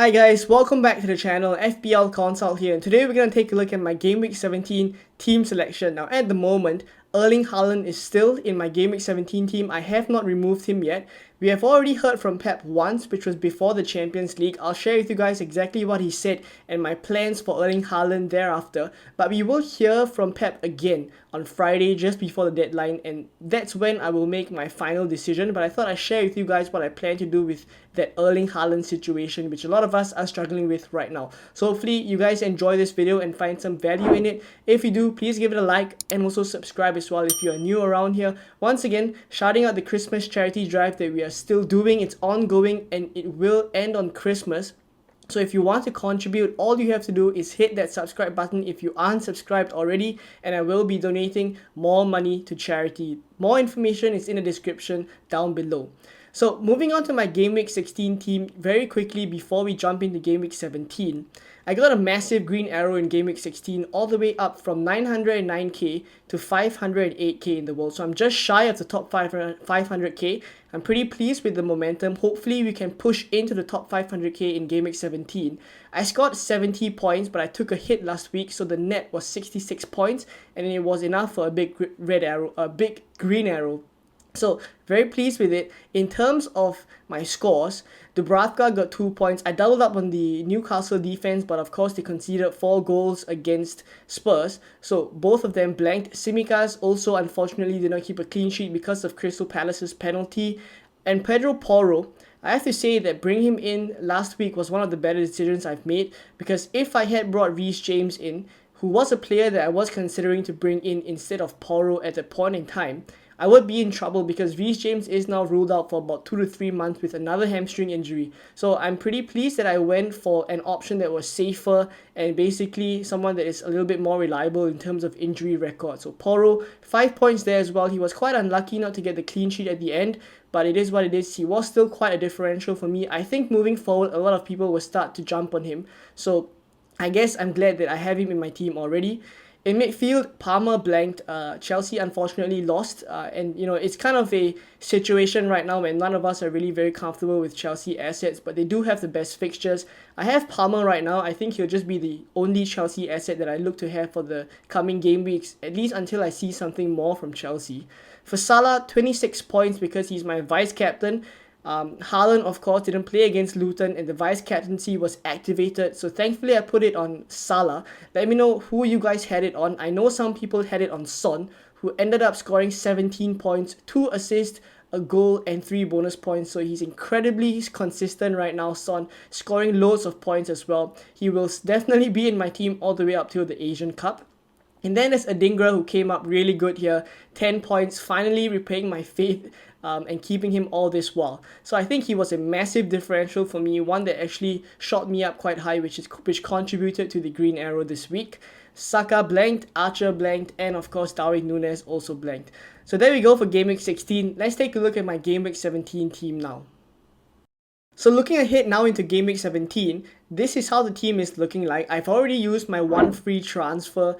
Hi guys, welcome back to the channel. FPL Consult here, and today we're going to take a look at my Game Week 17 team selection. Now at the moment, Erling Haaland is still in my Game Week 17 team. I have not removed him yet. We have already heard from Pep once, which was before the Champions League. I'll share with you guys exactly what he said and my plans for Erling Haaland thereafter. But we will hear from Pep again on Friday just before the deadline, and that's when I will make my final decision. But I thought I'd share with you guys what I plan to do with that Erling Haaland situation, which a lot of us are struggling with right now. So hopefully you guys enjoy this video and find some value in it. If you do, please give it a like and also subscribe as well if you are new around here. Once again, shouting out the Christmas charity drive that we are still doing. It's ongoing and it will end on Christmas. So if you want to contribute, all you have to do is hit that subscribe button if you aren't subscribed already, and I will be donating more money to charity. More information is in the description down below. So moving on to my Game Week 16 team very quickly before we jump into Game Week 17. I got a massive green arrow in Game Week 16 all the way up from 909k to 508k in the world. So I'm just shy of the top 500k. I'm pretty pleased with the momentum. Hopefully we can push into the top 500k in Game Week 17. I scored 70 points, but I took a hit last week, so the net was 66 points, and it was enough for a big green arrow. So very pleased with it. In terms of my scores, Dubravka got 2 points. I doubled up on the Newcastle defense, but of course they conceded 4 goals against Spurs, so both of them blanked. Tsimikas also unfortunately did not keep a clean sheet because of Crystal Palace's penalty. And Pedro Porro, I have to say that bringing him in last week was one of the better decisions I've made, because if I had brought Reece James in, who was a player that I was considering to bring in instead of Porro at that point in time, I would be in trouble because Reece James is now ruled out for about 2 to 3 months with another hamstring injury. So I'm pretty pleased that I went for an option that was safer and basically someone that is a little bit more reliable in terms of injury record. So Porro, 5 points there as well. He was quite unlucky not to get the clean sheet at the end, but it is what it is. He was still quite a differential for me. I think moving forward, a lot of people will start to jump on him. So I guess I'm glad that I have him in my team already. In midfield, Palmer blanked. Chelsea unfortunately lost, and it's kind of a situation right now where none of us are really very comfortable with Chelsea assets, but they do have the best fixtures. I have Palmer right now. I think he'll just be the only Chelsea asset that I look to have for the coming game weeks, at least until I see something more from Chelsea. For Salah, 26 points because he's my vice captain. Haaland, of course, didn't play against Luton and the vice captaincy was activated, so thankfully I put it on Salah. Let me know who you guys had it on. I know some people had it on Son, who ended up scoring 17 points, 2 assists, a goal and 3 bonus points, so he's incredibly consistent right now. Son scoring loads of points as well. He will definitely be in my team all the way up till the Asian Cup. And then there's Adingra, who came up really good here, 10 points, finally repaying my faith and keeping him all this while. So I think he was a massive differential for me, one that actually shot me up quite high, which contributed to the green arrow this week. Saka blanked, Archer blanked, and of course Darwin Núñez also blanked. So there we go for Game Week 16. Let's take a look at my Game Week 17 team now. So looking ahead now into Game Week 17, this is how the team is looking like. I've already used my one free transfer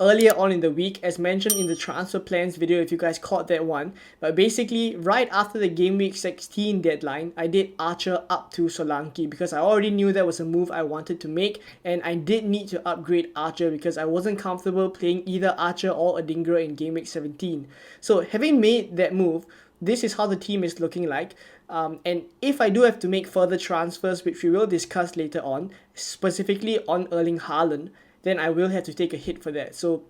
earlier on in the week, as mentioned in the transfer plans video if you guys caught that one. But basically, right after the Game Week 16 deadline, I did Archer up to Solanke because I already knew that was a move I wanted to make, and I did need to upgrade Archer because I wasn't comfortable playing either Archer or Adingra in Game Week 17. So having made that move, this is how the team is looking like. And if I do have to make further transfers, which we will discuss later on, specifically on Erling Haaland, then I will have to take a hit for that. So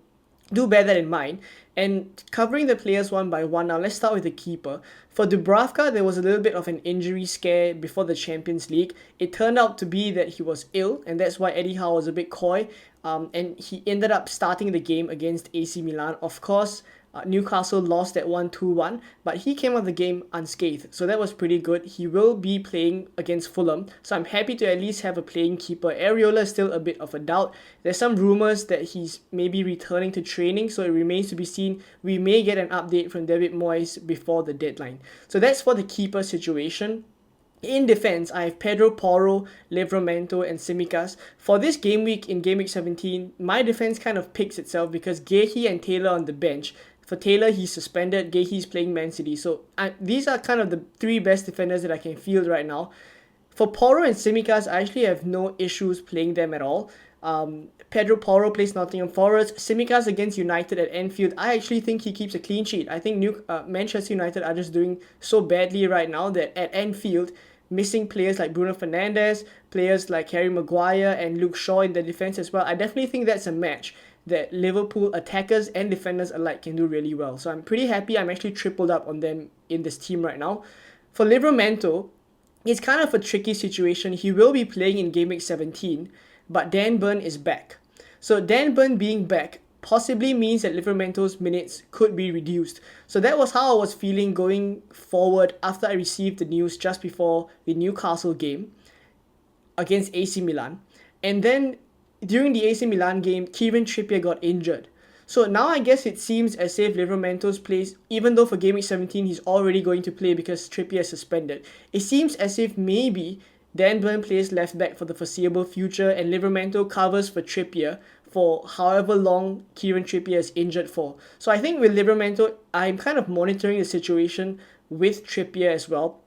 do bear that in mind. And covering the players one by one now, let's start with the keeper. For Dubravka, there was a little bit of an injury scare before the Champions League. It turned out to be that he was ill, and that's why Eddie Howe was a bit coy. And he ended up starting the game against AC Milan. Of course, Newcastle lost that 1-2-1, but he came out of the game unscathed, so that was pretty good. He will be playing against Fulham, so I'm happy to at least have a playing keeper. Areola is still a bit of a doubt. There's some rumours that he's maybe returning to training, so it remains to be seen. We may get an update from David Moyes before the deadline. So that's for the keeper situation. In defense, I have Pedro Porro, Livramento, and Tsimikas. For this game week in Game Week 17, my defense kind of picks itself because Gehi and Taylor on the bench. For Taylor, he's suspended. Gehi's playing Man City. So these are kind of the 3 best defenders that I can field right now. For Porro and Tsimikas, I actually have no issues playing them at all. Pedro Porro plays Nottingham Forest. Tsimikas against United at Anfield. I actually think he keeps a clean sheet. I think Manchester United are just doing so badly right now that at Anfield, missing players like Bruno Fernandes, players like Harry Maguire and Luke Shaw in the defense as well. I definitely think that's a match that Liverpool attackers and defenders alike can do really well. So I'm pretty happy. I'm actually tripled up on them in this team right now. For Livramento, it's kind of a tricky situation. He will be playing in Game Week 17, but Dan Burn is back. So Dan Burn being back possibly means that Livramento's minutes could be reduced. So that was how I was feeling going forward after I received the news just before the Newcastle game against AC Milan. And then during the AC Milan game, Kieran Trippier got injured. So now I guess it seems as if Livramento's plays, even though for Game Week 17 he's already going to play because Trippier is suspended, it seems as if maybe Dan Burn plays left back for the foreseeable future and Livramento covers for Trippier for however long Kieran Trippier is injured for. So I think with Livramento, I'm kind of monitoring the situation with Trippier as well,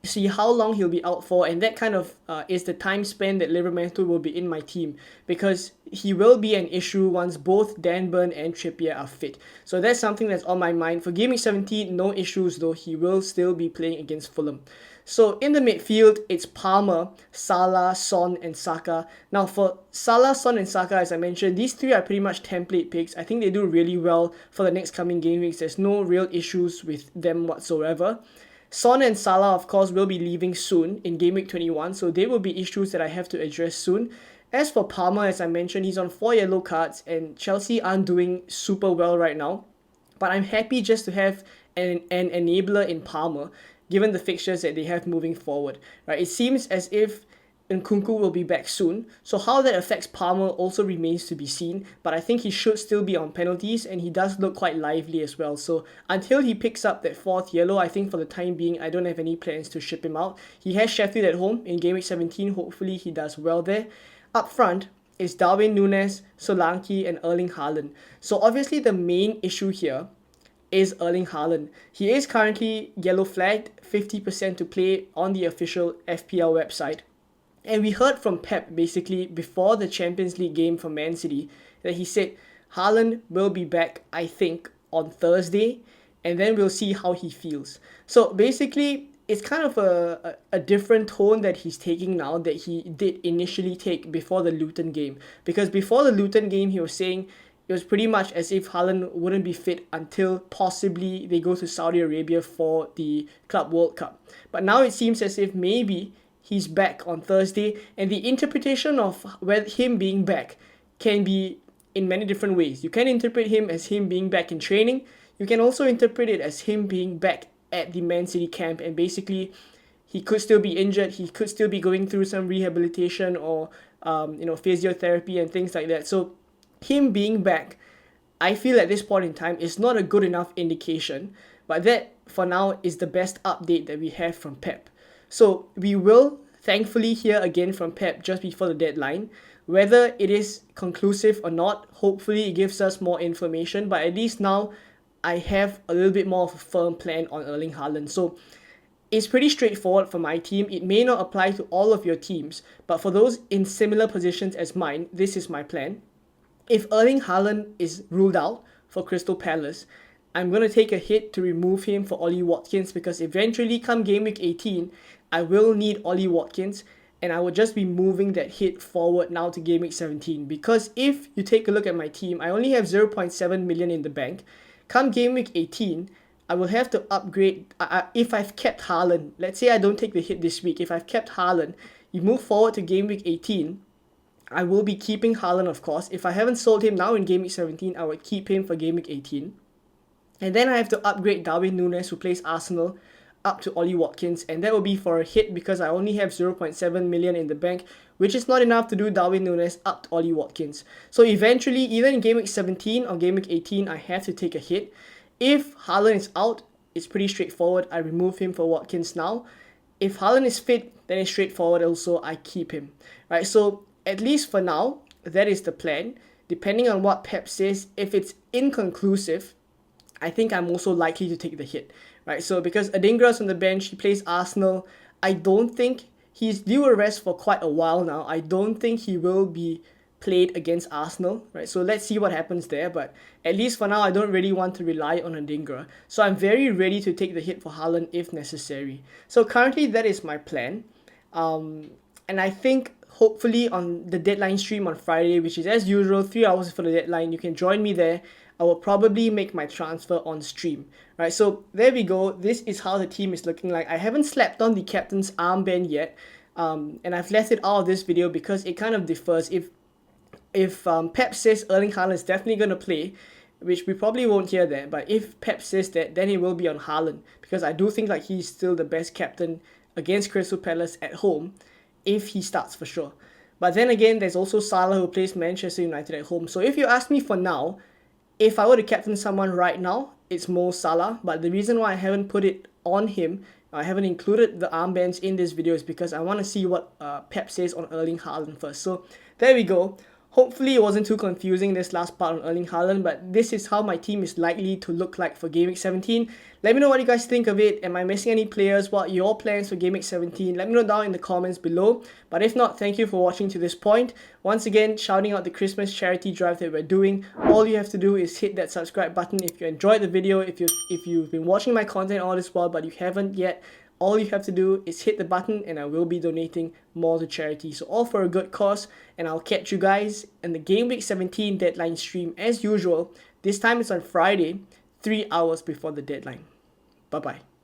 see how long he'll be out for, and that kind of is the time span that Livramento will be in my team, because he will be an issue once both Dan Burn and Trippier are fit. So that's something that's on my mind. For Game Week 17, no issues though, he will still be playing against Fulham. So in the midfield, it's Palmer, Salah, Son, and Saka. Now for Salah, Son, and Saka, as I mentioned, these three are pretty much template picks. I think they do really well for the next coming game weeks. There's no real issues with them whatsoever. Son and Salah, of course, will be leaving soon in Game Week 21, so they will be issues that I have to address soon. As for Palmer, as I mentioned, he's on 4 yellow cards, and Chelsea aren't doing super well right now. But I'm happy just to have an enabler in Palmer, given the fixtures that they have moving forward. Right? It seems as if Nkunku will be back soon, so how that affects Palmer also remains to be seen, but I think he should still be on penalties, and he does look quite lively as well. So until he picks up that 4th yellow, I think for the time being, I don't have any plans to ship him out. He has Sheffield at home in Game Week 17, hopefully he does well there. Up front is Darwin Núñez, Solanke, and Erling Haaland. So obviously the main issue here is Erling Haaland. He is currently yellow flagged, 50% to play on the official FPL website. And we heard from Pep basically before the Champions League game for Man City that he said Haaland will be back, I think, on Thursday, and then we'll see how he feels. So basically, it's kind of a different tone that he's taking now that he did initially take before the Luton game. Because before the Luton game, he was saying it was pretty much as if Haaland wouldn't be fit until possibly they go to Saudi Arabia for the Club World Cup. But now it seems as if maybe he's back on Thursday, and the interpretation of him being back can be in many different ways. You can interpret him as him being back in training. You can also interpret it as him being back at the Man City camp, and basically he could still be injured, he could still be going through some rehabilitation or physiotherapy and things like that. So him being back, I feel at this point in time is not a good enough indication, but that for now is the best update that we have from Pep. So we will thankfully hear again from Pep just before the deadline. Whether it is conclusive or not, hopefully it gives us more information, but at least now I have a little bit more of a firm plan on Erling Haaland. So it's pretty straightforward for my team. It may not apply to all of your teams, but for those in similar positions as mine, this is my plan. If Erling Haaland is ruled out for Crystal Palace, I'm going to take a hit to remove him for Ollie Watkins, because eventually come Game Week 18, I will need Ollie Watkins, and I will just be moving that hit forward now to Game Week 17. Because if you take a look at my team, I only have 0.7 million in the bank. Come Game Week 18, I will have to upgrade. If I've kept Haaland, let's say I don't take the hit this week, if I've kept Haaland, you move forward to Game Week 18, I will be keeping Haaland, of course. If I haven't sold him now in Game Week 17, I would keep him for Game Week 18. And then I have to upgrade Darwin Núñez, who plays Arsenal, up to Ollie Watkins, and that will be for a hit because I only have 0.7 million in the bank, which is not enough to do Darwin Núñez up to Ollie Watkins. So eventually, either in Game Week 17 or Game Week 18, I have to take a hit. If Haaland is out, it's pretty straightforward. I remove him for Watkins now. If Haaland is fit, then it's straightforward also. I keep him. Right, so at least for now, that is the plan. Depending on what Pep says, if it's inconclusive, I think I'm also likely to take the hit. Right, so because Adingra's on the bench, he plays Arsenal, I don't think he's due a rest for quite a while now. I don't think he will be played against Arsenal, right? So let's see what happens there. But at least for now, I don't really want to rely on Adingra. So I'm very ready to take the hit for Haaland if necessary. So currently, that is my plan. And I think hopefully on the deadline stream on Friday, which is as usual 3 hours for the deadline, you can join me there. I will probably make my transfer on stream, right? So there we go. This is how the team is looking like. I haven't slapped on the captain's armband yet, and I've left it out of this video because it kind of differs. If Pep says Erling Haaland is definitely going to play, which we probably won't hear that, but if Pep says that, then it will be on Haaland, because I do think like he's still the best captain against Crystal Palace at home if he starts for sure. But then again, there's also Salah who plays Manchester United at home. So if you ask me for now, if I were to captain someone right now, it's Mo Salah. But the reason why I haven't put it on him, I haven't included the armbands in this video, is because I want to see what Pep says on Erling Haaland first. So there we go. Hopefully it wasn't too confusing, this last part on Erling Haaland, but this is how my team is likely to look like for Game Week 17. Let me know what you guys think of it. Am I missing any players? What are your plans for Game Week 17? Let me know down in the comments below. But if not, thank you for watching to this point. Once again, shouting out the Christmas charity drive that we're doing. All you have to do is hit that subscribe button if you enjoyed the video, if you've been watching my content all this while but you haven't yet. All you have to do is hit the button and I will be donating more to charity. So all for a good cause, and I'll catch you guys in the Game Week 17 deadline stream as usual. This time it's on Friday, 3 hours before the deadline. Bye-bye.